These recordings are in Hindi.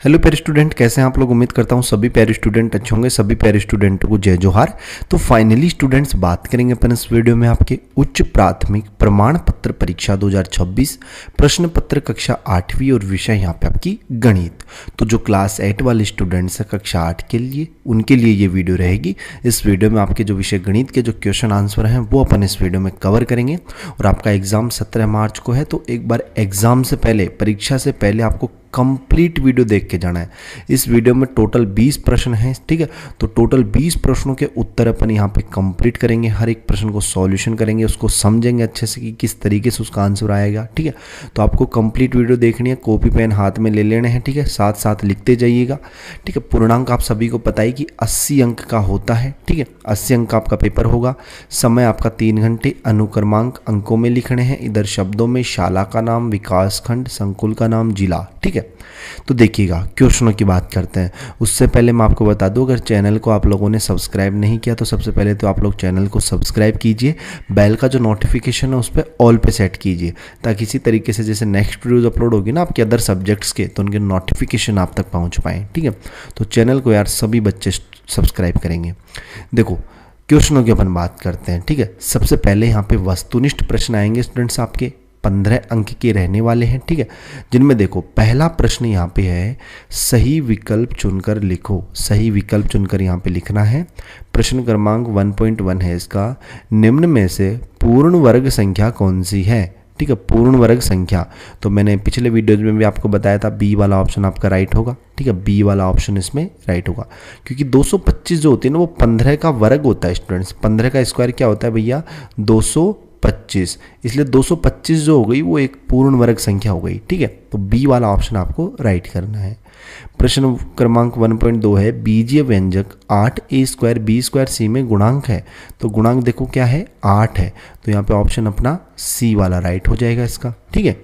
हेलो प्यारे स्टूडेंट, कैसे हैं आप लोग। उम्मीद करता हूं सभी प्यारे स्टूडेंट अच्छे होंगे। सभी प्यारे स्टूडेंटों को जय जोहार। तो फाइनली स्टूडेंट्स, बात करेंगे अपन इस वीडियो में आपके उच्च प्राथमिक प्रमाण पत्र परीक्षा 2026 प्रश्न पत्र कक्षा 8वीं और विषय यहाँ पे आपकी गणित। तो जो क्लास 8 वाले स्टूडेंट्स हैं कक्षा 8 के लिए, उनके लिए ये वीडियो रहेगी। इस वीडियो में आपके जो विषय गणित के जो क्वेश्चन आंसर हैं वो अपन इस वीडियो में कवर करेंगे। और आपका एग्जाम 17 मार्च को है, तो एक बार एग्जाम से पहले, परीक्षा से पहले आपको कंप्लीट वीडियो देख के जाना है। इस वीडियो में टोटल 20 प्रश्न हैं, ठीक है। तो टोटल 20 प्रश्नों के उत्तर अपन यहाँ पे कंप्लीट करेंगे। हर एक प्रश्न को सॉल्यूशन करेंगे, उसको समझेंगे अच्छे से कि किस तरीके से उसका आंसर आएगा, ठीक है। तो आपको कंप्लीट वीडियो देखनी है, कॉपी पेन हाथ में ले लेने हैं, ठीक है। साथ साथ लिखते जाइएगा, ठीक है। पूर्णांक आप सभी को पता है कि 80 अंक का होता है, ठीक है। 80 अंक का आपका पेपर होगा। समय आपका 3 घंटे। अनुक्रमांक अंकों में लिखने हैं, इधर शब्दों में शाला का नाम, विकास खंड, संकुल का नाम, जिला, ठीक है। तो देखिएगा, क्वेश्चनों की बात करते हैं। उससे पहले मैं आपको बता दूं, अगर चैनल को आप लोगों ने सब्सक्राइब नहीं किया तो सबसे पहले तो आप लोग चैनल को सब्सक्राइब कीजिए। बेल का जो नोटिफिकेशन है उस पर ऑल पे सेट कीजिए, ताकि इसी तरीके से जैसे नेक्स्ट वीडियोज अपलोड होगी ना आपके अदर सब्जेक्ट्स के, तो उनके नोटिफिकेशन आप तक पहुँच पाएँ, ठीक है। तो चैनल को यार सभी बच्चे सब्सक्राइब करेंगे। देखो, क्वेश्चनों की अपन बात करते हैं, ठीक है। सबसे पहले यहाँ पे वस्तुनिष्ठ प्रश्न आएंगे स्टूडेंट्स, आपके 15 अंक के रहने वाले हैं, ठीक है। जिनमें देखो, पहला प्रश्न यहाँ पे है, सही विकल्प चुनकर लिखो। सही विकल्प चुनकर यहाँ पे लिखना है। प्रश्न क्रमांक 1.1 है इसका, निम्न में से पूर्ण वर्ग संख्या कौन सी है, ठीक है। पूर्ण वर्ग संख्या, तो मैंने पिछले वीडियोज में भी आपको बताया था, बी वाला ऑप्शन आपका राइट होगा, ठीक है। बी वाला ऑप्शन इसमें राइट होगा, क्योंकि 225 जो होती है ना वो 15 का वर्ग होता है स्टूडेंट्स। 15 का स्क्वायर क्या होता है भैया, 225। इसलिए 225 जो हो गई वो एक पूर्ण वर्ग संख्या हो गई, ठीक है। तो बी वाला ऑप्शन आपको राइट करना है। प्रश्न क्रमांक 1.2 है, बीजीय व्यंजक 8a² b² c में गुणांक है। तो गुणांक देखो क्या है, 8 है। तो यहाँ पे ऑप्शन अपना सी वाला राइट हो जाएगा इसका, ठीक है।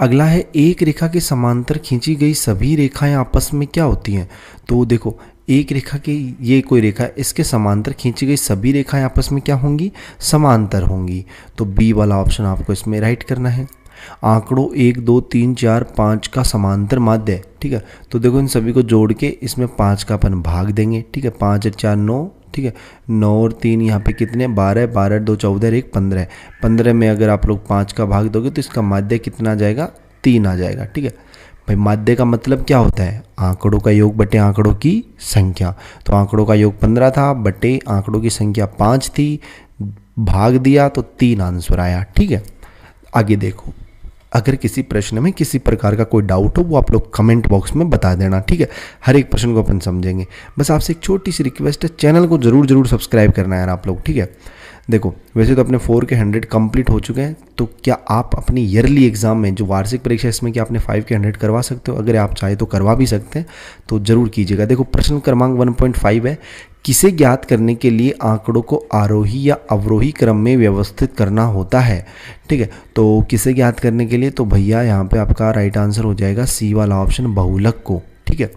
अगला है, एक रेखा के समांतर खींची गई सभी रेखाएं आपस में क्या होती हैं। तो देखो, एक रेखा की, ये कोई रेखा है, इसके समांतर खींची गई सभी रेखाएं आपस में क्या होंगी, समांतर होंगी। तो बी वाला ऑप्शन आपको इसमें राइट करना है। आंकड़ों 1, 2, 3, 4, 5 का समांतर माध्य है, ठीक है। तो देखो, इन सभी को जोड़ के इसमें 5 का अपन भाग देंगे, ठीक है। 5 और 4 9, ठीक है। 9 और 3 यहाँ पे कितने, 12, 12 2 14 1 15। 15 में अगर आप लोग 5 का भाग दोगे तो इसका माध्य कितना आ जाएगा, 3 आ जाएगा, ठीक है भाई। माध्य का मतलब क्या होता है, आंकड़ों का योग बटे आंकड़ों की संख्या। तो आंकड़ों का योग 15 था, बटे आंकड़ों की संख्या 5 थी, भाग दिया तो 3 आंसर आया, ठीक है। आगे देखो, अगर किसी प्रश्न में किसी प्रकार का कोई डाउट हो वो आप लोग कमेंट बॉक्स में बता देना, ठीक है। हर एक प्रश्न को अपन समझेंगे। बस आपसे एक छोटी सी रिक्वेस्ट है, चैनल को जरूर सब्सक्राइब करना है यार आप लोग, ठीक है। देखो, वैसे तो अपने 4 के 100 कंप्लीट हो चुके हैं, तो क्या आप अपनी ईयरली एग्जाम में जो वार्षिक परीक्षा इसमें क्या अपने 5 के 100 करवा सकते हो। अगर आप चाहे तो करवा भी सकते हैं, तो जरूर कीजिएगा। देखो, प्रश्न क्रमांक 1.5 है, किसे ज्ञात करने के लिए आंकड़ों को आरोही या अवरोही क्रम में व्यवस्थित करना होता है, ठीक है। तो किसे ज्ञात करने के लिए, तो भैया यहाँ पे आपका राइट आंसर हो जाएगा सी वाला ऑप्शन, बहुलक को, ठीक है।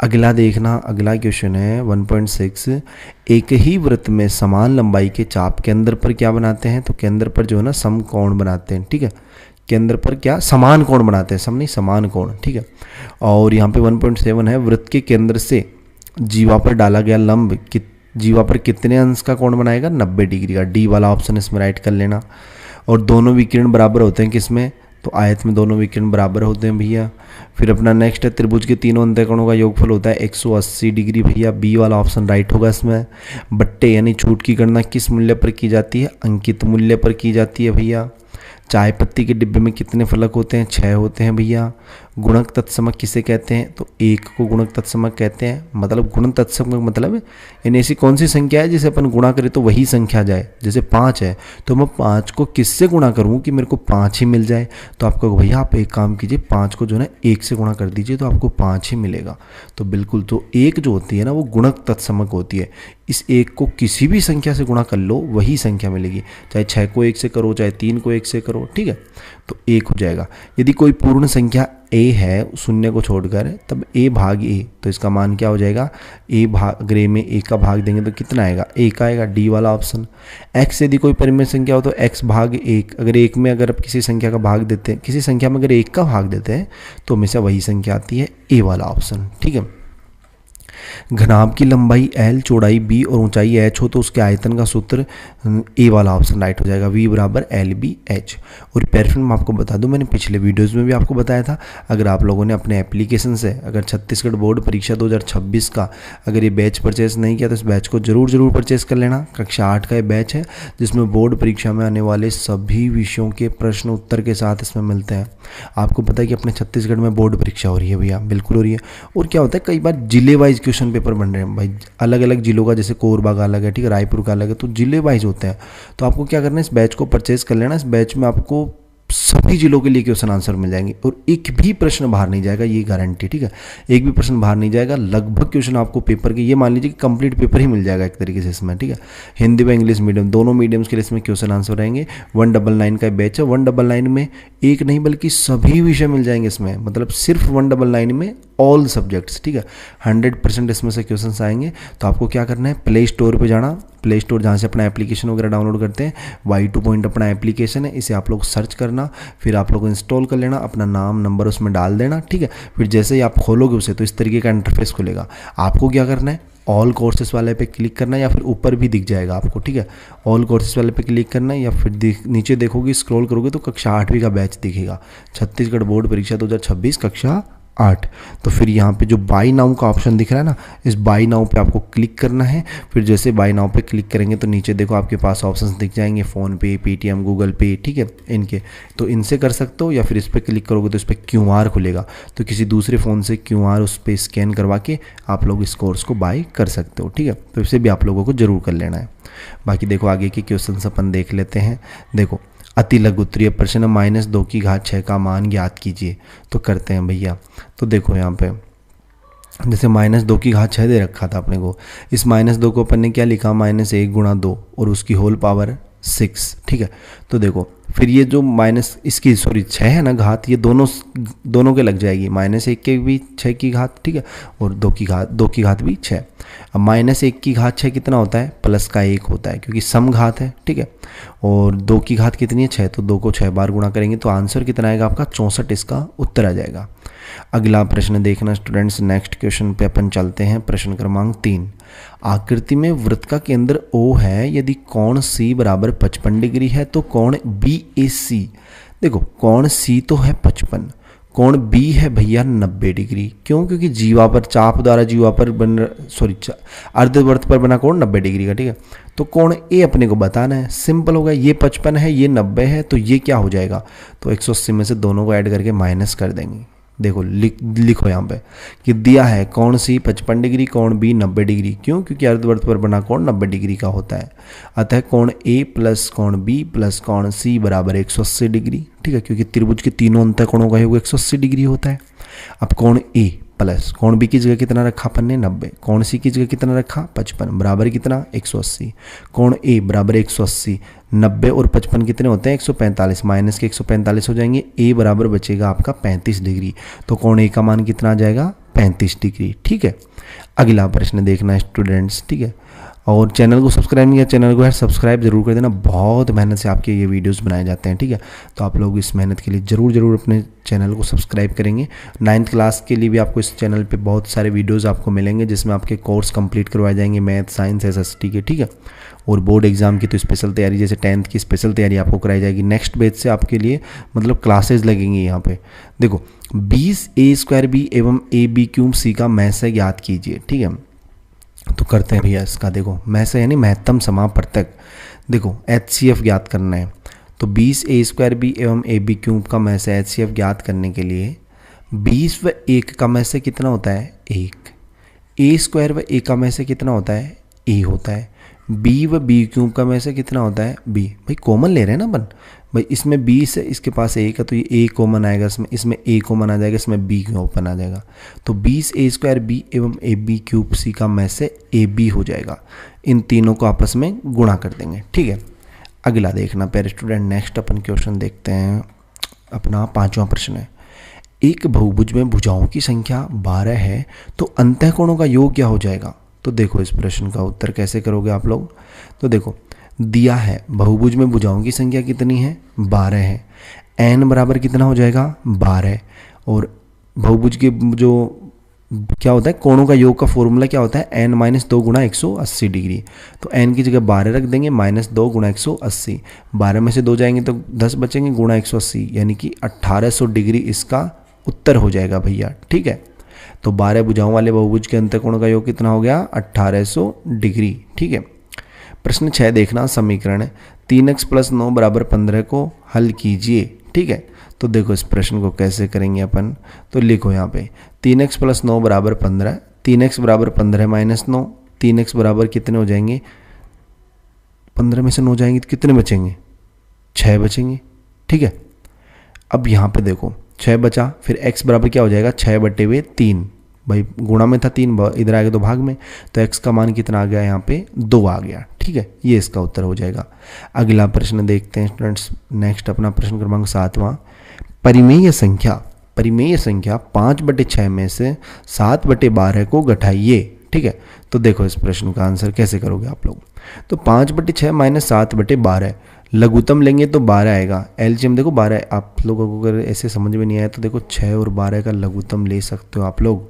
अगला देखना, अगला क्वेश्चन है 1.6, एक ही वृत्त में समान लंबाई के चाप केंद्र पर क्या बनाते हैं। तो केंद्र पर जो है ना समकोण बनाते हैं, ठीक है। केंद्र पर क्या, समान कोण बनाते हैं, सम नहीं समान कोण, ठीक है। और यहाँ पे 1.7 है, वृत्त के केंद्र से जीवा पर डाला गया लंब जीवा पर कितने अंश का कोण बनाएगा, 90 डिग्री का। डी वाला ऑप्शन इसमें राइट कर लेना। और दोनों विकिरण बराबर होते हैं किसमें, तो आयत में दोनों विकिरण बराबर होते हैं भैया। फिर अपना नेक्स्ट है, त्रिभुज के तीनों अंतःकोणों का योगफल होता है 180 डिग्री भैया। बी वाला ऑप्शन राइट होगा इसमें। बट्टे यानी छूट की गणना किस मूल्य पर की जाती है, अंकित मूल्य पर की जाती है भैया। चाय पत्ती के डिब्बे में कितने फलक होते हैं, 6 होते हैं भैया। गुणक तत्समक किसे कहते हैं, तो 1 को गुणक तत्समक कहते हैं। मतलब गुणक तत्समक मतलब यानी ऐसी कौन सी संख्या है जिसे अपन गुणा करें तो वही संख्या जाए। जैसे 5 है तो मैं 5 को किससे गुणा करूँ कि मेरे को 5 ही मिल जाए। तो आपको भैया आप एक काम कीजिए, 5 को जो है 1 से गुणा कर दीजिए तो आपको 5 ही मिलेगा। तो बिल्कुल, तो 1 जो होती है ना वो गुणक तत्समक होती है। इस 1 को किसी भी संख्या से गुणा कर लो वही संख्या मिलेगी, चाहे 6 को 1 से करो, चाहे 3 को 1 से करो, ठीक है। तो 1 हो जाएगा। यदि कोई पूर्ण संख्या ए है शून्य को छोड़कर, तब ए भाग ए, तो इसका मान क्या हो जाएगा, ए भाग, अगर ए में ए का भाग देंगे तो कितना आएगा, एक आएगा, डी वाला ऑप्शन। एक्स यदि कोई परिमेय संख्या हो तो एक्स भाग एक, अगर एक में अगर आप किसी संख्या का भाग देते हैं, किसी संख्या में अगर एक का भाग देते हैं तो हमेशा वही संख्या आती है, ए वाला ऑप्शन। ठीक है। घनाभ की लंबाई l, चौड़ाई b और ऊंचाई h हो तो उसके आयतन का सूत्र ए वाला ऑप्शन राइट हो जाएगा, v बराबर एल बी एच। और पैराफिन में आपको बता दूं, मैंने पिछले वीडियोस में भी आपको बताया था, अगर आप लोगों ने अपने एप्लीकेशन से अगर छत्तीसगढ़ बोर्ड परीक्षा 2026 का अगर ये बैच परचेस नहीं किया तो इस बैच को जरूर परचेस कर लेना। कक्षा 8 का ये बैच है जिसमें बोर्ड परीक्षा में आने वाले सभी विषयों के प्रश्न उत्तर के साथ इसमें मिलते हैं। आपको पता है कि अपने छत्तीसगढ़ में बोर्ड परीक्षा हो रही है भैया, बिल्कुल हो रही है। और क्या होता है, कई बार जिले वाइज क्वेश्चन पेपर बन रहे हैं भाई, अलग अलग जिलों का, जैसे कोरबा का अलग है, ठीक है, रायपुर का अलग है, तो जिले वाइज होते हैं। तो आपको क्या करना है, इस बैच को परचेज कर लेना। इस बैच में आपको सभी जिलों के लिए क्वेश्चन आंसर मिल जाएंगे और एक भी प्रश्न बाहर नहीं जाएगा, ये गारंटी। ठीक है, एक भी प्रश्न बाहर नहीं जाएगा। लगभग क्वेश्चन आपको पेपर के, ये मान लीजिए कि कंप्लीट पेपर ही मिल जाएगा एक तरीके से इसमें। ठीक है, हिंदी व इंग्लिश मीडियम दोनों मीडियम्स के लिए इसमें क्वेश्चन आंसर रहेंगे। 199 का बैच है, 199 में एक नहीं बल्कि सभी विषय मिल जाएंगे इसमें, मतलब सिर्फ 199 में ऑल सब्जेक्ट्स। ठीक है, 100% इसमें से क्वेश्चन आएंगे। तो आपको क्या करना है, प्ले स्टोर पर जाना, प्ले स्टोर जहाँ से अपना एप्लीकेशन वगैरह डाउनलोड करते हैं, Y2 पॉइंट अपना एप्लीकेशन है, इसे आप लोग सर्च करना, फिर आप लोग इंस्टॉल कर लेना, अपना नाम नंबर उसमें डाल देना। ठीक है, फिर जैसे ही आप खोलोगे उसे तो इस तरीके का इंटरफेस खुलेगा। आपको क्या करना है, ऑल कोर्सेज वाले पे क्लिक करना है, या फिर ऊपर भी दिख जाएगा आपको। ठीक है, ऑल कोर्सेज वाले पे क्लिक करना है, या फिर नीचे देखोगे, स्क्रॉल करोगे तो कक्षा 8वीं का बैच दिखेगा, छत्तीसगढ़ बोर्ड परीक्षा 2026 कक्षा 8। तो फिर यहाँ पे जो बाई नाउ का ऑप्शन दिख रहा है ना, इस बाई नाउ पे आपको क्लिक करना है। फिर जैसे बाई नाउ पे क्लिक करेंगे तो नीचे देखो आपके पास ऑप्शंस दिख जाएंगे, फ़ोन पे, पेटीएम, गूगल पे। ठीक है, इनके तो इनसे कर सकते हो, या फिर इस पर क्लिक करोगे तो इस पर QR खुलेगा, तो किसी दूसरे फ़ोन से QR उस पर स्कैन करवा के आप लोग इस कोर्स को बाई कर सकते हो। ठीक है, तो इसे भी आप लोगों को ज़रूर कर लेना है। बाकी देखो आगे के क्वेश्चन अपन देख लेते हैं। देखो अति लघुत्तरीय प्रश्न, -2 का मान ज्ञात कीजिए। तो करते हैं भैया। तो देखो यहाँ पे जैसे -2 दे रखा था अपने को, इस -2 को अपन ने क्या लिखा, -1 गुणा 2 और उसकी होल पावर 6। ठीक है, तो देखो फिर ये जो माइनस इसकी 6 है ना घात, ये दोनों के लग जाएगी, -1 के भी 6 की घात। ठीक है, और 2 की घात भी 6। अब -1 की घात 6 कितना होता है, प्लस का 1 होता है, क्योंकि सम घात है। ठीक है, और 2 की घात कितनी है, 6, तो 2 को 6 बार गुणा करेंगे तो आंसर कितना आएगा आपका, 64 इसका उत्तर आ जाएगा। अगला प्रश्न देखना स्टूडेंट्स, नेक्स्ट क्वेश्चन पे अपन चलते हैं। प्रश्न क्रमांक 3, आकृति में वृत्त का केंद्र O है, यदि कोण C बराबर 55 डिग्री है तो कोण BAC, देखो कोण C तो है 55, कोण B है भैया 90 डिग्री। क्यों, क्योंकि जीवा पर, चाप द्वारा जीवा पर अर्धवृत्त पर बना कोण 90 डिग्री का। ठीक है, तो कोण A अपने को बताना है, सिंपल होगा, ये 55 है, ये 90 है, तो ये क्या हो जाएगा, तो 180 में से दोनों को ऐड करके माइनस कर देंगे। देखो लिखो यहाँ पे कि दिया है कोण C 55 डिग्री, कोण B 90 डिग्री। क्यों, क्योंकि अर्धवृत्त पर बना कोण 90 डिग्री का होता है। अतः कोण A प्लस कोण B प्लस कोण C बराबर 180 डिग्री। ठीक है, क्योंकि त्रिभुज के तीनों अंतःकोणों का योग 180 डिग्री होता है। अब कोण A प्लस कोण B की जगह कितना रखा अपन ने, 90, कोण C की जगह कितना रखा, 55, बराबर कितना, 180। कोण A बराबर 180, 90 और 55 कितने होते हैं, 145, माइनस के 145 हो जाएंगे, A बराबर बचेगा आपका 35 डिग्री। तो कोण A का मान कितना आ जाएगा, 35 डिग्री। ठीक है, अगला प्रश्न देखना है स्टूडेंट्स। ठीक है, और चैनल को सब्सक्राइब नहीं किया, चैनल को यार सब्सक्राइब जरूर कर देना, बहुत मेहनत से आपके ये वीडियोस बनाए जाते हैं। ठीक है, तो आप लोग इस मेहनत के लिए ज़रूर अपने चैनल को सब्सक्राइब करेंगे। 9th क्लास के लिए भी आपको इस चैनल पे बहुत सारे वीडियोस आपको मिलेंगे, जिसमें आपके कोर्स कंप्लीट करवाए जाएंगे, मैथ, साइंस, SST के। ठीक है, और बोर्ड एग्जाम की तो स्पेशल तैयारी, जैसे 10th की स्पेशल तैयारी आपको कराई जाएगी। नेक्स्ट बैच से आपके लिए मतलब क्लासेज लगेंगी यहाँ पे। देखो 20A² एवं AB³ का महस्य ज्ञात कीजिए। ठीक है, तो करते हैं भैया इसका। देखो महस्य यानी महत्तम समापवर्तक, देखो HCF ज्ञात करना है। तो 20A² एवं AB³ का महस्य HCF ज्ञात करने के लिए 20 व 1 का महस्य कितना होता है, 1। A² व A का महस्य कितना होता है, A होता है। B व B³ का महस्य कितना होता है, B। भाई कॉमन ले रहे हैं ना अपन, भाई इसमें 20 है, इसके पास 1 है, तो ये A कॉमन आएगा, इसमें A कॉमन आ जाएगा, इसमें B कॉमन आ जाएगा। तो 20A² एवं AB³ का महस्य AB हो जाएगा। इन तीनों को आपस में गुणा कर देंगे। ठीक है, अगला देखना प्यारे स्टूडेंट, नेक्स्ट अपन क्वेश्चन देखते हैं। अपना 5वां प्रश्न है, एक बहुभुज में भुजाओं की संख्या 12 है तो अंतःकोणों का योग क्या हो जाएगा। तो देखो इस प्रश्न का उत्तर कैसे करोगे आप लोग। तो देखो दिया है बहुभुज में भुजाओं की संख्या कितनी है 12 है, n बराबर कितना हो जाएगा 12, और बहुभुज के जो क्या होता है कोणों का योग का फॉर्मूला क्या होता है n-2 गुणा 180 डिग्री। तो n की जगह 12 रख देंगे, -2 गुणा 180, 12 में से 2 जाएंगे तो 10 बचेंगे, गुणा 180 यानी कि 1800 डिग्री इसका उत्तर हो जाएगा भैया। ठीक है, तो 12 भुजाओं वाले बहुभुज के अंतःकोण का योग कितना हो गया 1800 डिग्री। ठीक है, प्रश्न 6 देखना, समीकरण 3x + 9 = 15 को हल कीजिए। ठीक है, तो देखो इस प्रश्न को कैसे करेंगे अपन। तो लिखो यहाँ पे 3x + 9 = 15, 3x = 15 - 9, 3x बराबर कितने हो जाएंगे, 15 में से 9 जाएंगे तो कितने बचेंगे 6 बचेंगे। ठीक है, अब यहाँ पे देखो 6 बचा, फिर x बराबर क्या हो जाएगा 6/3, भाई गुणा में था 3, इधर आ गया तो भाग में, तो x का मान कितना आ गया यहाँ पे 2 आ गया। ठीक है, ये इसका उत्तर हो जाएगा। अगला प्रश्न देखते हैं स्टूडेंट्स, नेक्स्ट अपना प्रश्न क्रमांक 7वां, परिमेय संख्या 5/6 में से 7/12 को घटाइए। ठीक है, तो देखो इस प्रश्न का आंसर कैसे करोगे आप लोग। तो 5/6 - 7/12 लघुत्तम लेंगे तो 12 आएगा, एलसीएम देखो 12, आप लोगों को अगर ऐसे समझ में नहीं आया तो देखो 6 और 12 का लघुत्तम ले सकते हो आप लोग।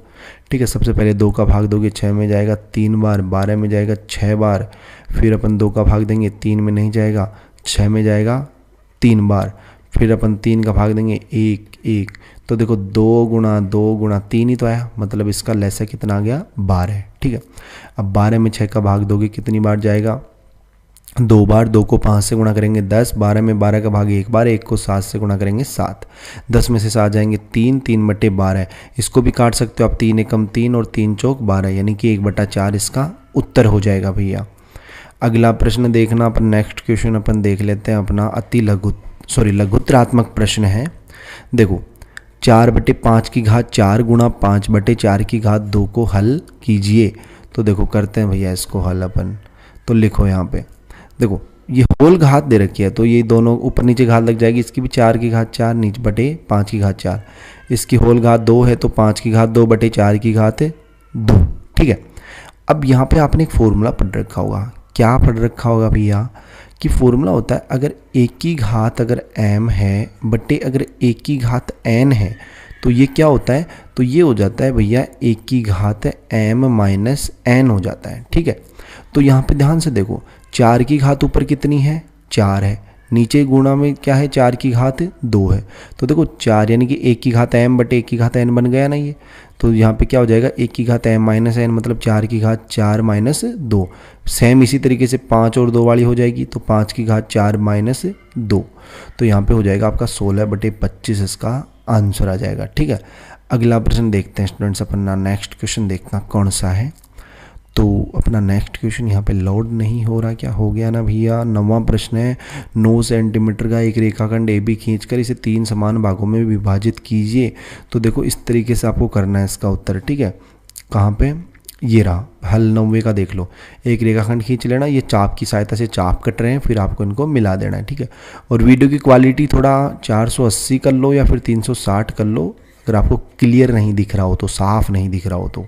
ठीक है, सबसे पहले 2 का भाग दोगे 6 में जाएगा 3 बार, 12 में जाएगा 6 बार, फिर अपन 2 का भाग देंगे 3 में नहीं जाएगा, 6 में जाएगा 3 बार, फिर अपन 3 का भाग देंगे 1, तो देखो 2 गुणा 2 गुणा 3 ही तो आया, मतलब इसका लैसा कितना आ गया 12। ठीक है, अब 12 में 6 का भाग दोगे कितनी बार जाएगा 2 बार, 2 को 5 से गुणा करेंगे 10, 12 में 12 का भाग 1 बार, 1 को 7 से गुणा करेंगे 7, 10 में से 7 जाएंगे 3, 3/12, इसको भी काट सकते हो आप, 3 एकम 3 और 3 चौक 12, यानी कि 1/4 इसका उत्तर हो जाएगा भैया। अगला प्रश्न देखना, अपन नेक्स्ट क्वेश्चन अपन देख लेते हैं अपना लघुत्तरात्मक प्रश्न है। देखो 4/5 गुणा 5/4 को हल कीजिए। तो देखो करते हैं भैया इसको हल अपन। तो लिखो यहाँ पे देखो ये होल घात दे रखी है, तो ये दोनों ऊपर नीचे घात लग जाएगी, इसकी भी 4/4 नीचे बटे 5/4, इसकी होल घात 2 है तो 5/2 2/4 2। ठीक है, अब यहाँ पे आपने एक फॉर्मूला पढ़ रखा होगा, क्या पढ़ रखा होगा भैया कि फॉर्मूला होता है अगर 1 की घात अगर m है बटे अगर 1 की घात n है तो ये क्या होता है, तो ये हो जाता है भैया 1 की घात m माइनस n हो जाता है। ठीक है, तो यहाँ पे ध्यान से देखो 4 की घात ऊपर कितनी है 4 है, नीचे गुणा में क्या है 4 की घात 2 है, तो देखो 4 यानी कि 1 की घात m बटे 1 की घात n बन गया ना ये, तो यहाँ पे क्या हो जाएगा 1 की घात m माइनस n मतलब 4 की घात 4 माइनस 2, सेम इसी तरीके से 5 और 2 वाली हो जाएगी, तो 5 की घात 4 माइनस 2, तो यहाँ पे हो जाएगा आपका 16/25 इसका आंसर आ जाएगा। ठीक है, अगला प्रश्न देखते हैं स्टूडेंट्स, अपना नेक्स्ट क्वेश्चन देखना कौन सा है। तो अपना नेक्स्ट क्वेश्चन यहाँ पे लोड नहीं हो रहा, क्या हो गया ना भैया। 9वां प्रश्न है, 9 सेंटीमीटर का एक रेखाखंड AB खींचकर इसे 3 समान भागों में विभाजित कीजिए। तो देखो इस तरीके से आपको करना है इसका उत्तर। ठीक है, कहाँ पे ये रहा हल 9वें का, देख लो एक रेखाखंड खींच लेना, ये चाप की सहायता से चाप कट रहे हैं, फिर आपको इनको मिला देना है। ठीक है, और वीडियो की क्वालिटी थोड़ा 480 कर लो या फिर 360 कर लो, अगर आपको क्लियर नहीं दिख रहा हो तो, साफ नहीं दिख रहा हो तो।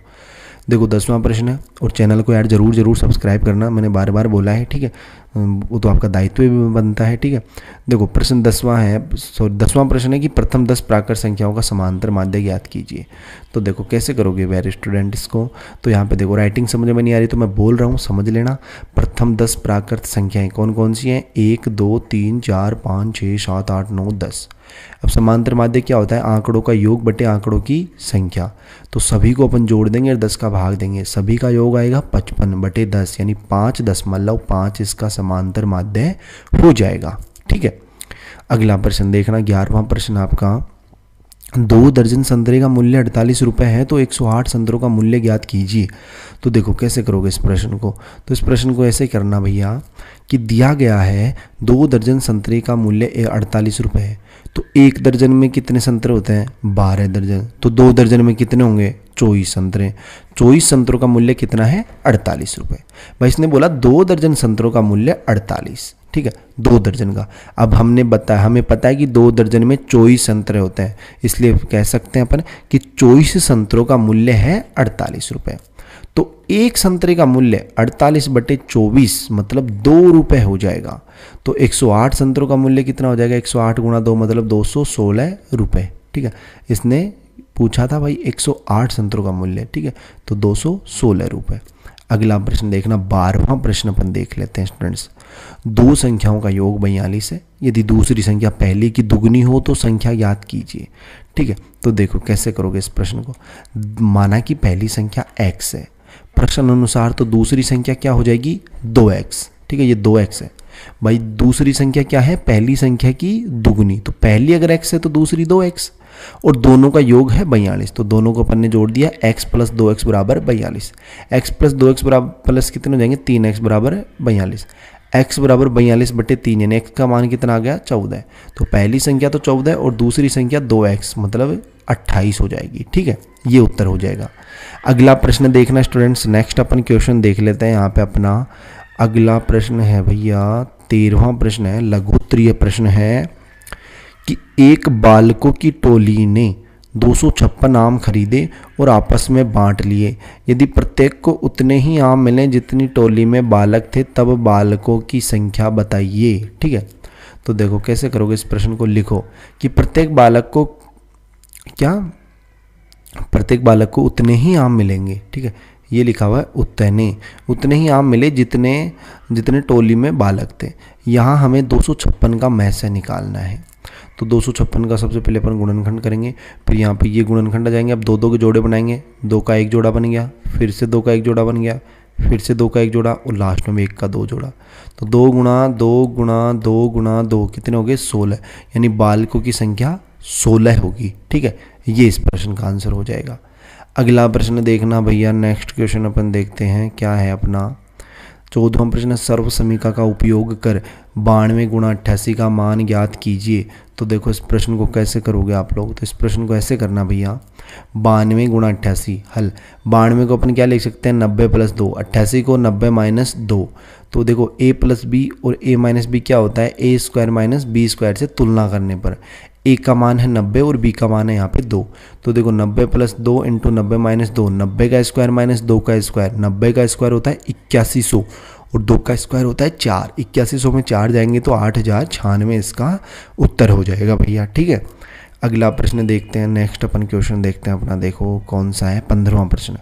देखो 10वां प्रश्न है, और चैनल को यार जरूर सब्सक्राइब करना, मैंने बार बार बोला है। ठीक है, वो तो आपका दायित्व भी बनता है। ठीक है, देखो प्रश्न 10वां प्रश्न है कि प्रथम 10 प्राकृत संख्याओं का समांतर माध्य ज्ञात कीजिए। तो देखो कैसे करोगे वेरी स्टूडेंट इसको। तो यहाँ पे देखो राइटिंग समझ में नहीं आ रही तो मैं बोल रहा हूँ, समझ लेना। प्रथम 10 प्राकृत संख्याएं कौन कौन सी हैं, 1 2 3 4 5 6 7 8 9 10। अब समांतर माध्य क्या होता है, आंकड़ों का योग बटे आंकड़ों की संख्या, तो सभी को अपन जोड़ देंगे और 10 का भाग देंगे, सभी का योग आएगा 55/10 यानी 5.5 इसका समांतर माध्य हो जाएगा। ठीक है, अगला प्रश्न देखना 11वां प्रश्न आपका, 2 दर्जन संतरे का मूल्य 48 रुपये है तो 108 संतरों का मूल्य ज्ञात कीजिए। तो देखो कैसे करोगे इस प्रश्न को। तो इस प्रश्न को ऐसे करना भैया कि दिया गया है 2 दर्जन संतरे का मूल्य 48 रुपये है, तो 1 दर्जन में कितने संतरे होते हैं 12 दर्जन, तो 2 दर्जन में कितने होंगे 24 संतरे, 24 संतरों का मूल्य कितना है 48 रुपये। भाई इसने बोला 2 दर्जन संतरों का मूल्य 48। ठीक ठीक है, 2 दर्जन का। अब हमें पता है कि 2 दर्जन में 24 संतरे होते हैं, इसलिए कह सकते हैं अपन कि 24 संतरों का मूल्य है 48 रुपये। तो एक संतरे का मूल्य 48/24 मतलब 2 रुपये हो जाएगा। तो 108 संतरों का मूल्य कितना हो जाएगा, 108 गुणा 2 मतलब 216 रुपये। ठीक है, इसने पूछा था भाई 108 संतरों का मूल्य, ठीक है, तो 216 रुपये। अगला प्रश्न देखना, 12वां प्रश्न अपन देख लेते हैं स्टूडेंट्स। दो संख्याओं का योग 42 है, यदि दूसरी संख्या पहले की दुगनी हो तो संख्या याद कीजिए। ठीक है, तो देखो कैसे करोगे इस प्रश्न को। माना कि पहली संख्या x है, प्रश्न अनुसार तो दूसरी संख्या क्या हो जाएगी 2x। ठीक है, ये 2x है भाई। दूसरी संख्या क्या है, पहली संख्या की दुगनी, तो पहली अगर x है तो दूसरी 2x, और दोनों का योग है 42, तो दोनों को अपन ने जोड़ दिया, x + 2x बराबर 42। x + 2x बराबर प्लस कितने हो जाएंगे, 3x बराबर 42। x बराबर 42/3 यानी x का मान कितना आ गया 14। तो पहली संख्या तो 14 और दूसरी संख्या 2x मतलब 28 हो जाएगी। ठीक है, ये उत्तर हो जाएगा। अगला प्रश्न देखना स्टूडेंट्स, नेक्स्ट अपन क्वेश्चन देख लेते हैं। यहाँ पे अपना अगला प्रश्न है भैया 13वां प्रश्न है, लघुत्तरीय प्रश्न है कि एक बालकों की टोली ने 256 आम खरीदे और आपस में बांट लिए। यदि प्रत्येक को उतने ही आम मिले जितनी टोली में बालक थे, तब बालकों की संख्या बताइए। ठीक है, तो देखो कैसे करोगे इस प्रश्न को। लिखो कि प्रत्येक बालक को उतने ही आम मिलेंगे। ठीक है, ये लिखा हुआ है उतने ही आम मिले जितने टोली में बालक थे। यहाँ हमें 256 का मैसे निकालना है, तो 256 का सबसे पहले अपन गुणनखंड करेंगे, फिर यहाँ पे ये गुणनखंड आ जाएंगे। अब 2 के जोड़े बनाएंगे, 2 का 1 जोड़ा बन गया, फिर से 2 का 1 जोड़ा बन गया, फिर से 2 का 1 जोड़ा, और लास्ट में 1 का 2 जोड़ा। तो 2 गुणा 2 गुणा 2 गुणा 2 कितने हो गए 16, यानी बालकों की संख्या 16 होगी। ठीक है, ये इस प्रश्न का आंसर हो जाएगा। अगला प्रश्न देखना भैया, नेक्स्ट क्वेश्चन अपन देखते हैं क्या है अपना 14वां प्रश्न, सर्व समीका का उपयोग कर 92 गुणा 88 का मान ज्ञात कीजिए। तो देखो इस प्रश्न को कैसे करोगे आप लोग, तो इस प्रश्न को ऐसे करना भैया, 92 गुणा 88 हल। 92 को अपन क्या लिख सकते हैं 90 + 2, 88 को 90 - 2। तो देखो a + b और a - b क्या होता है, a² - b² से तुलना करने पर a का मान है 90 और b का मान है यहाँ पे 2। तो देखो 90 + 2 × 90 - 2, 90 का स्क्वायर - 2 का स्क्वायर, 90 का स्क्वायर होता है 8100 और 2 का स्क्वायर होता है 4। 8100 में 4 जाएंगे तो 8096 इसका उत्तर हो जाएगा भैया। ठीक है, अगला प्रश्न देखते हैं, नेक्स्ट अपन क्वेश्चन देखते हैं अपना। देखो कौन सा है 15वां प्रश्न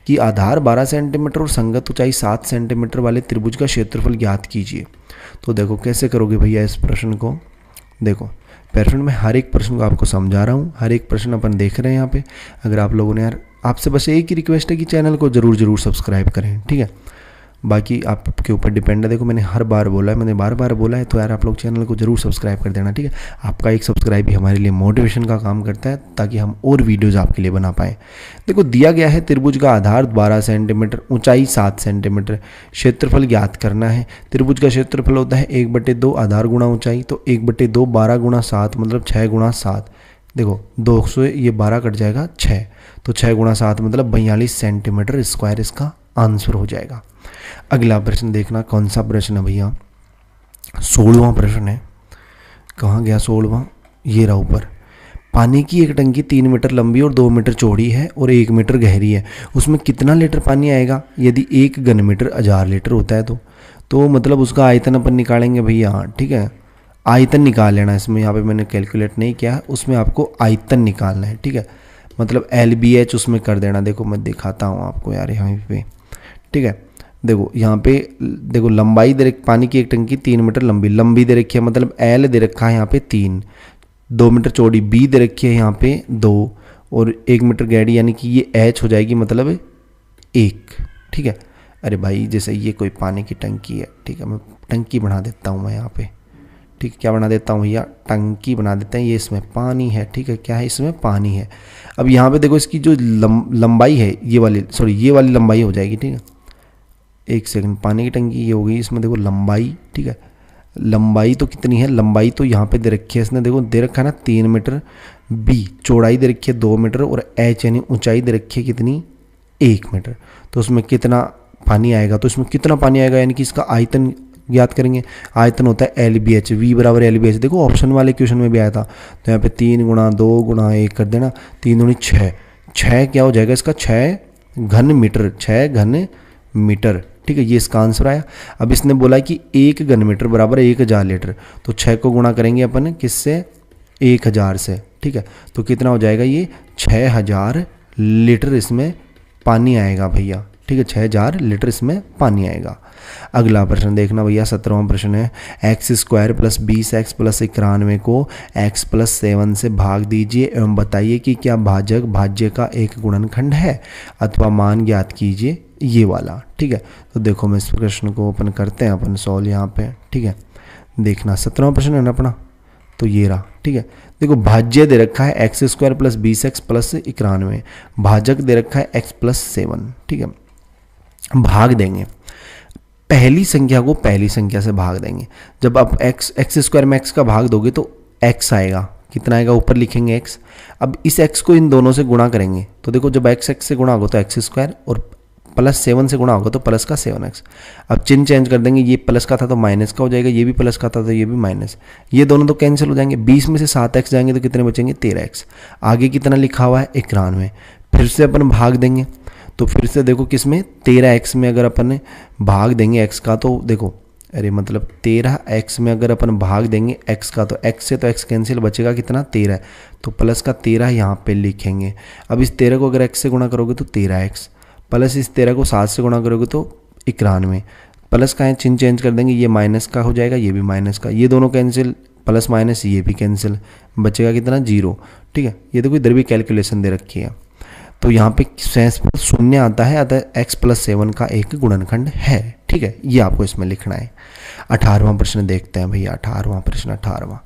कि आधार 12 सेंटीमीटर और संगत ऊंचाई 7 सेंटीमीटर वाले त्रिभुज का क्षेत्रफल ज्ञात कीजिए। तो देखो कैसे करोगे भैया इस प्रश्न को। देखो प्रश्न में हर एक प्रश्न को आपको समझा रहा हूँ, हर एक प्रश्न अपन देख रहे हैं यहाँ पे। अगर आप लोगों ने यार, आपसे बस एक ही रिक्वेस्ट है कि चैनल को जरूर सब्सक्राइब करें। ठीक है, बाकी आपके ऊपर डिपेंड है। देखो मैंने हर बार बोला है, मैंने बार बोला है, तो यार आप लोग चैनल को जरूर सब्सक्राइब कर देना। ठीक है, आपका एक सब्सक्राइब भी हमारे लिए मोटिवेशन का काम करता है, ताकि हम और वीडियोज़ आपके लिए बना पाएँ। देखो दिया गया है त्रिभुज का आधार 12 सेंटीमीटर, ऊंचाई 7 सेंटीमीटर, क्षेत्रफल ज्ञात करना है। त्रिभुज का क्षेत्रफल होता है 1/2 आधार गुणा ऊंचाई, तो 1/2 12 गुणा 7 मतलब 6 गुणा 7। देखो 2 से ये 12 कट जाएगा 6, तो 6 गुणा 7 मतलब 42 सेंटीमीटर स्क्वायर इसका आंसर हो जाएगा। अगला प्रश्न देखना, कौन सा प्रश्न है भैया 16वां प्रश्न है। कहाँ गया 16वां, ये रहा ऊपर। पानी की एक टंकी 3 मीटर लंबी और 2 मीटर चौड़ी है और 1 मीटर गहरी है, उसमें कितना लीटर पानी आएगा यदि 1 घन मीटर 1000 लीटर होता है। तो मतलब उसका आयतन अपन निकालेंगे भैया। ठीक है, आयतन निकाल लेना, इसमें यहाँ पे मैंने कैलकुलेट नहीं किया है, उसमें आपको आयतन निकालना है। ठीक है, मतलब LBH उसमें कर देना। देखो मैं दिखाता हूँ आपको यार यहाँ पे। ठीक है, देखो यहाँ पे देखो लंबाई दे रखी, पानी की एक टंकी 3 मीटर लंबी दे रखी है, मतलब L दे रखा है यहाँ पे 3, 2 मीटर चौड़ी B दे रखी है यहाँ पे 2, और 1 मीटर गहरी, यानी कि ये H हो जाएगी मतलब 1। ठीक है, अरे भाई जैसे ये कोई पानी की टंकी है, ठीक है, मैं टंकी बना देता हूँ मैं यहाँ पे। ठीक है, क्या बना देता हूँ भैया, टंकी बना देते हैं। ये इसमें पानी है। ठीक है, क्या है इसमें पानी है। अब यहाँ पे देखो इसकी जो लंबाई है, ये वाली लंबाई हो जाएगी। ठीक है, एक सेकंड, पानी की टंकी ये हो गई, इसमें देखो लंबाई। ठीक है, लंबाई तो कितनी है, लंबाई तो यहाँ पे दे रखी है इसने, देखो दे रखा है ना 3 मीटर, B चौड़ाई दे रखी है 2 मीटर, और H यानी ऊंचाई दे रखी है कितनी 1 मीटर। तो उसमें कितना पानी आएगा, तो इसमें कितना पानी आएगा, यानी कि इसका आयतन ज्ञात करेंगे। आयतन होता है एल बी एच, वी बराबर एल बी एच। देखो ऑप्शन वाले क्वेश्चन में भी आया था, तो यहाँ पे 3 गुणा 2 गुणा 1 कर देना, 3 दूनी 6, 6 क्या हो जाएगा इसका 6 घन मीटर, 6 घन मीटर, ठीक है, ये इसका आंसर आया। अब इसने बोला कि 1 घन मीटर बराबर 1000 लीटर, तो 6 को गुणा करेंगे अपन किससे, 1000 से, ठीक है, तो कितना हो जाएगा ये 6000 लीटर इसमें पानी आएगा भैया, ठीक है, 6000 लीटर इसमें पानी आएगा। अगला प्रश्न देखना भैया, 17वां प्रश्न है, x square plus 20x plus 91 को x प्लस 7 से भाग दीजिए एवं बताइए कि क्या भाजक भाज्य का एक गुणनखंड है, अथवा मान ज्ञात कीजिए ये वाला, ठीक है। तो देखो मैं इस प्रश्न को अपन करते हैं अपन सॉल्व यहाँ पे, ठीक है। देखना 17वां प्रश्न है ना अपना, तो ये रहा, ठीक है। देखो भाज्य दे रखा है x square plus 20x plus 91, भाजक दे रखा है x प्लस 7, ठीक है। भाग देंगे, पहली संख्या को पहली संख्या से भाग देंगे। जब आप एक्स स्क्वायर में x का भाग दोगे तो x आएगा, कितना आएगा ऊपर लिखेंगे x। अब इस x को इन दोनों से गुणा करेंगे, तो देखो जब x से गुणा होगा तो एक्स स्क्वायर, और प्लस 7 से गुणा होगा तो प्लस का 7x। अब चिन्ह चेंज कर देंगे, ये प्लस का था तो माइनस का हो जाएगा, ये भी प्लस का था तो ये भी माइनस, ये दोनों तो कैंसिल हो जाएंगे। 20 में से 7x जाएंगे तो कितने बचेंगे 13x। आगे कितना लिखा हुआ है 91, फिर से अपन भाग देंगे, तो फिर से देखो किसमें 13x में अगर अपन भाग देंगे x का, तो देखो अरे मतलब 13x में अगर अपन भाग देंगे x का, तो x से तो x कैंसिल, बचेगा कितना 13, तो प्लस का 13 यहाँ पे लिखेंगे। अब इस 13 को अगर x से गुणा करोगे तो 13x, प्लस इस 13 को 7 से गुणा करोगे तो 91, प्लस का है चिन्ह चेंज कर देंगे, ये माइनस का हो जाएगा, ये भी माइनस का, ये दोनों कैंसिल, प्लस माइनस ये भी कैंसिल, बचेगा कितना 0, ठीक है। ये देखो इधर भी कैलकुलेशन दे रखी है, तो यहाँ पे शेष पर शून्य आता है, अतः x प्लस 7 का एक गुणनखंड है, ठीक है, ये आपको इसमें लिखना है। 18वां प्रश्न देखते हैं भैया, 18वां प्रश्न। 18वां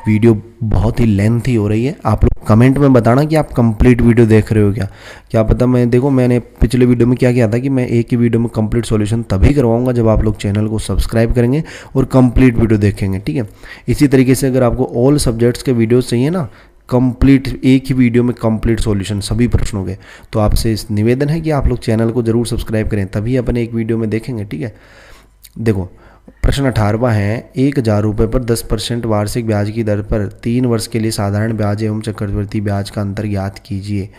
वीडियो बहुत ही लेंथी हो रही है, आप लोग कमेंट में बताना कि आप कंप्लीट वीडियो देख रहे हो क्या पता। मैं देखो मैंने पिछले वीडियो में क्या किया था कि मैं एक ही वीडियो में कंप्लीट सॉल्यूशन तभी करवाऊंगा जब आप लोग चैनल को सब्सक्राइब करेंगे और कंप्लीट वीडियो देखेंगे, ठीक है। इसी तरीके से अगर आपको ऑल सब्जेक्ट्स के वीडियोज़ चाहिए ना, कंप्लीट एक ही वीडियो में कंप्लीट सॉल्यूशन सभी प्रश्नों के, तो आपसे इस निवेदन है कि आप लोग चैनल को जरूर सब्सक्राइब करें, तभी अपन एक वीडियो में देखेंगे, ठीक है। देखो प्रश्न 18वां है, 1000 रुपये पर 10% वार्षिक ब्याज की दर पर 3 वर्ष के लिए साधारण ब्याज एवं चक्रवृद्धि ब्याज का अंतर ज्ञात कीजिए,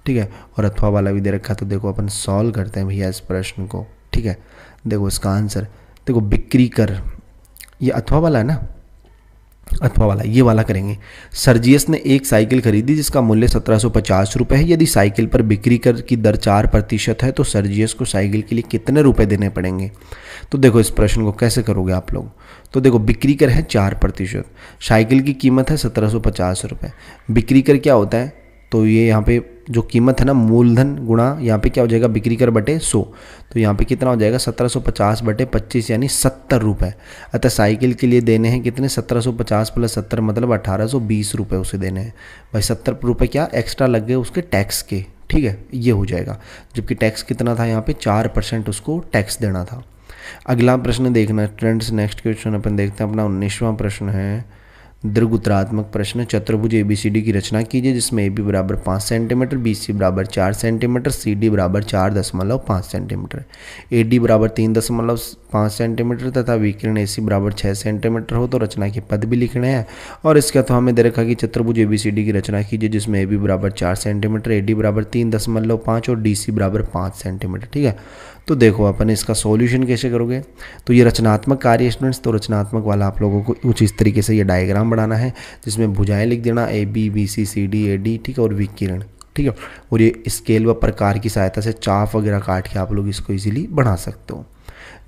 ठीक है, और अथवा वाला भी दे रखा है। तो देखो अपन सॉल्व करते हैं भैया इस प्रश्न को, ठीक है। देखो इसका आंसर, देखो बिक्री कर, ये अथवा वाला है ना, अथवा वाला ये वाला करेंगे। सर्जियस ने एक साइकिल खरीदी जिसका मूल्य 1750 रुपये है। यदि साइकिल पर बिक्री कर की दर 4% है तो सर्जियस को साइकिल के लिए कितने रुपए देने पड़ेंगे। तो देखो इस प्रश्न को कैसे करोगे आप लोग। तो देखो बिक्री कर है 4%, साइकिल की कीमत है 1750 रुपये। बिक्री कर क्या होता है, तो ये यहाँ पे जो कीमत है ना, मूलधन गुणा यहाँ पे क्या हो जाएगा बिक्री कर बटे 100, तो यहाँ पे कितना हो जाएगा 1750 बटे 25 यानी 70 रुपये। अतः साइकिल के लिए देने हैं कितने, 1750 प्लस 70 मतलब 1820 रुपये उसे देने हैं भाई। 70 रुपये क्या एक्स्ट्रा लग गए उसके टैक्स के, ठीक है, ये हो जाएगा। जबकि टैक्स कितना था यहाँ पे 4% उसको टैक्स देना था। अगला प्रश्न देखना स्टूडेंट्स, नेक्स्ट क्वेश्चन अपन देखते हैं अपना 19वां प्रश्न है। दीर्घउत्तरात्मक प्रश्न, चतुर्भुज ABCD की रचना कीजिए जिसमें AB बराबर 5 सेंटीमीटर, BC बराबर 4 सेंटीमीटर, CD बराबर 4.5 सेंटीमीटर, AD बराबर 3.5 सेंटीमीटर तथा विकिरण AC बराबर 6 सेंटीमीटर हो। तो रचना के पद भी लिखने हैं और इसके अथवा हमें दे रखा कि चतुर्भुज ABCD की रचना कीजिए जिसमें AB बराबर 4 सेंटीमीटर, AD बराबर 3.5 और DC बराबर 5 सेंटीमीटर, ठीक है। तो देखो अपन इसका सॉल्यूशन कैसे करोगे, तो ये रचनात्मक कार्य स्टूडेंट्स, तो रचनात्मक वाला आप लोगों को कुछ इस तरीके से ये डायग्राम बनाना है जिसमें भुजाएं लिख देना AB BC CD AD, ठीक है, और विकिरण, ठीक है। और ये स्केल व प्रकार की सहायता से चाप वगैरह काट के आप लोग इसको इजीली बना सकते हो।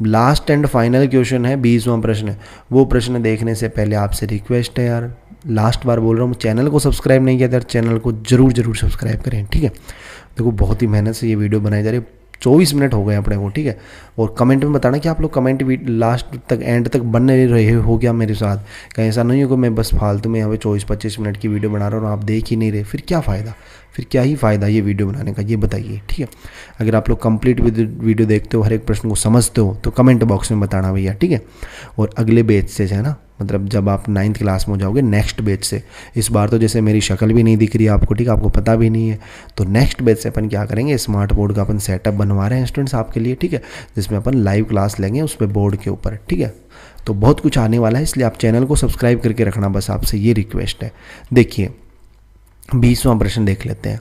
लास्ट एंड फाइनल क्वेश्चन है 20वां प्रश्न है। वो प्रश्न देखने से पहले आपसे रिक्वेस्ट है यार, लास्ट बार बोल रहा हूँ, चैनल को सब्सक्राइब नहीं किया तो चैनल को जरूर सब्सक्राइब करें, ठीक है। देखो बहुत ही मेहनत से ये वीडियो बनाई जा रही है, 24 मिनट हो गए अपने को, ठीक है। और कमेंट में बताना कि आप लोग कमेंट लास्ट तक एंड तक बन रहे हो क्या मेरे साथ, कहीं ऐसा नहीं हो कि मैं बस फालतू में यहाँ पे 24-25 मिनट की वीडियो बना रहा हूँ और आप देख ही नहीं रहे, फिर क्या फ़ायदा। फिर क्या ही फ़ायदा ये वीडियो बनाने का, ये बताइए, ठीक है। अगर आप लोग कंप्लीट वीडियो देखते हो, हर एक प्रश्न को समझते हो, तो कमेंट बॉक्स में बताना भैया, ठीक है। और अगले बैच से है ना, मतलब जब आप 9th क्लास में हो जाओगे, नेक्स्ट बैच से, इस बार तो जैसे मेरी शक्ल भी नहीं दिख रही है आपको, ठीक है, आपको पता भी नहीं है, तो नेक्स्ट बैच से अपन क्या करेंगे, स्मार्ट बोर्ड का अपन सेटअप बनवा रहे हैं स्टूडेंट्स आपके लिए, ठीक है, जिसमें अपन लाइव क्लास लेंगे उस पर बोर्ड के ऊपर, ठीक है। तो बहुत कुछ आने वाला है, इसलिए आप चैनल को सब्सक्राइब करके रखना, बस आपसे ये रिक्वेस्ट है। देखिए 20वां प्रश्न देख लेते हैं।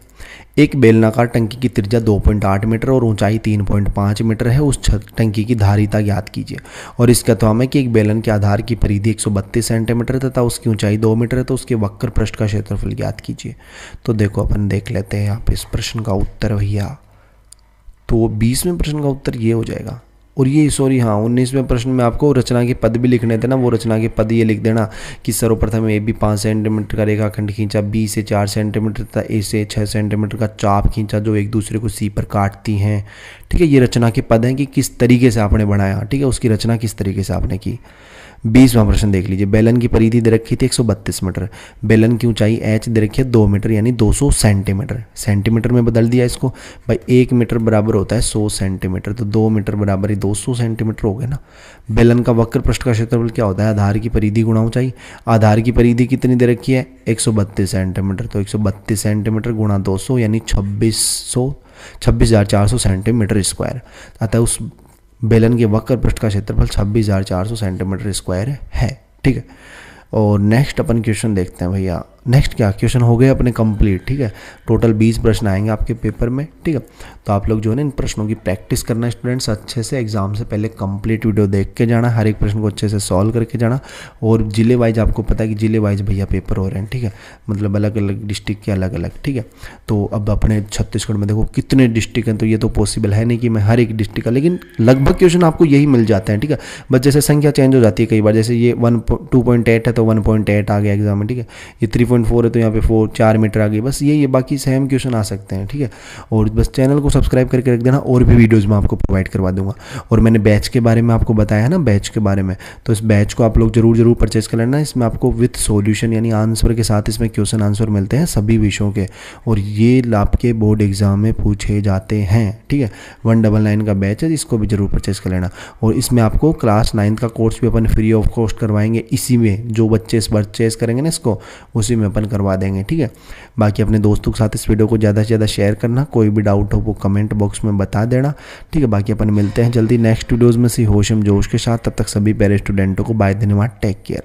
एक बेलनाकार टंकी की त्रिज्या 2.8 मीटर और ऊंचाई 3.5 मीटर है, उस टंकी की धारिता ज्ञात कीजिए। और इसका तो हमें कि एक बेलन के आधार की परिधि 132 सेंटीमीटर तथा उसकी ऊंचाई 2 मीटर है, तो उसके वक्र पृष्ठ का क्षेत्रफल ज्ञात कीजिए। तो देखो अपन देख लेते हैं यहाँ पे इस प्रश्न का उत्तर भैया। तो 20वें प्रश्न का उत्तर ये हो जाएगा। और ये सॉरी हाँ 19वें प्रश्न में आपको रचना के पद भी लिखने थे ना, वो रचना के पद ये लिख देना कि सर्वप्रथम ए बी 5 सेंटीमीटर का रेखाखंड खींचा, बी से 4 सेंटीमीटर तथा ए से 6 सेंटीमीटर का चाप खींचा जो एक दूसरे को सी पर काटती हैं, ठीक है। ये रचना के पद हैं कि किस तरीके से आपने बनाया, ठीक है, उसकी रचना किस तरीके से आपने की। 20वां प्रश्न देख लीजिए। बेलन की परिधि दे रखी थी 132 मीटर, बेलन की ऊंचाई एच दे रखी है 2 मीटर यानी 200 सेंटीमीटर, सेंटीमीटर में बदल दिया इसको भाई। 1 मीटर बराबर होता है 100 सेंटीमीटर, तो 2 मीटर बराबर ही 200 सेंटीमीटर हो गए ना। बेलन का वक्र पृष्ठ का क्षेत्रफल क्या होता है, आधार की परिधि गुणा ऊंचाई। आधार की परिधि कितनी दे रखी है 132 सेंटीमीटर, तो 132 सेंटीमीटर गुणा 200 यानी 26,400 सेंटीमीटर स्क्वायर। अतः उस बेलन के वक्र पृष्ठ का क्षेत्रफल 26,400 सेंटीमीटर स्क्वायर है, ठीक है। और नेक्स्ट अपन क्वेश्चन देखते हैं भैया। नेक्स्ट क्या क्वेश्चन हो गए अपने कंप्लीट, ठीक है। टोटल 20 प्रश्न आएंगे आपके पेपर में, ठीक है। तो आप लोग जो है ना इन प्रश्नों की प्रैक्टिस करना स्टूडेंट्स अच्छे से, एग्जाम से पहले कंप्लीट वीडियो देख के जाना, हर एक प्रश्न को अच्छे से सॉल्व करके जाना। और जिले वाइज आपको पता है कि जिले वाइज भैया पेपर हो रहे हैं, ठीक है, मतलब अलग अलग डिस्ट्रिक्ट के अलग अलग, ठीक है। तो अब अपने छत्तीसगढ़ में देखो कितने डिस्ट्रिक्ट हैं, तो ये तो पॉसिबल है नहीं कि मैं हर एक डिस्ट्रिक्ट का, लेकिन लगभग क्वेश्चन आपको यही मिल जाते हैं, ठीक है। बस जैसे संख्या चेंज हो जाती है कई बार, जैसे ये 2.8 है तो 1.8 आ गया एग्जाम में, ठीक है। ये 3.4 है तो यहाँ पे 4 मीटर आ गई, बस ये बाकी सेम क्वेश्चन आ सकते हैं, ठीक है। और बस चैनल को सब्सक्राइब करके रख देना, और भी वीडियोस मैं आपको प्रोवाइड करवा दूंगा। और मैंने बैच के बारे में आपको बताया ना, बैच के बारे में, तो इस बैच को आप लोग जरूर परचेज कर लेना। इसमें आपको विथ सॉल्यूशन यानी आंसर के साथ इसमें क्वेश्चन आंसर मिलते हैं सभी विषयों के, और ये आपके बोर्ड एग्जाम में पूछे जाते हैं, ठीक है। 199 का बैच है, इसको भी जरूर परचेज कर लेना। और इसमें आपको क्लास 9 का कोर्स भी अपन फ्री ऑफ कॉस्ट करवाएंगे, इसी में जो बच्चे परचेज करेंगे ना इसको, उसी में अपन करवा देंगे, ठीक है। बाकी अपने दोस्तों के साथ इस वीडियो को ज़्यादा से ज़्यादा शेयर करना, कोई भी डाउट हो वो कमेंट बॉक्स में बता देना, ठीक है। बाकी अपन मिलते हैं जल्दी नेक्स्ट वीडियोज़ में सी होशम जोश के साथ, तब तक सभी प्यारे स्टूडेंटों को बाय, धन्यवाद, टेक केयर।